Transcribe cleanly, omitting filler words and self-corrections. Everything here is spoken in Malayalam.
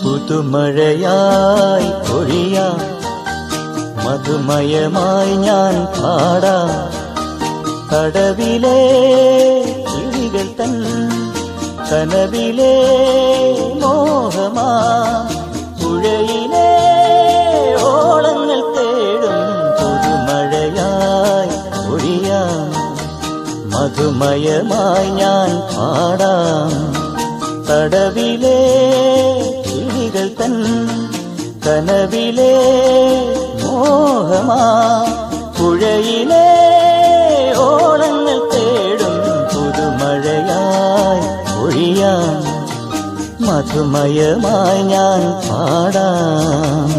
പുതുമഴയായി പൊഴിയാം, മധുമയമായി ഞാൻ പാടാം. കടവിലെ കിളികൾ തൻ കനവിലെ മോഹമാ, പുഴയിലെ ഓളങ്ങൾ തേടും പുതുമഴയായി പൊഴിയാം, മധുമയമായി ഞാൻ പാടാം. കടവിലെ കിളികൾ തൻ കനവിലെ മോഹമാ, പുഴയിലെ ഓളങ്ങൾ തേടും പുതുമഴയായി ഒഴിയാം, മധുമയമായി ഞാൻ പാടാം.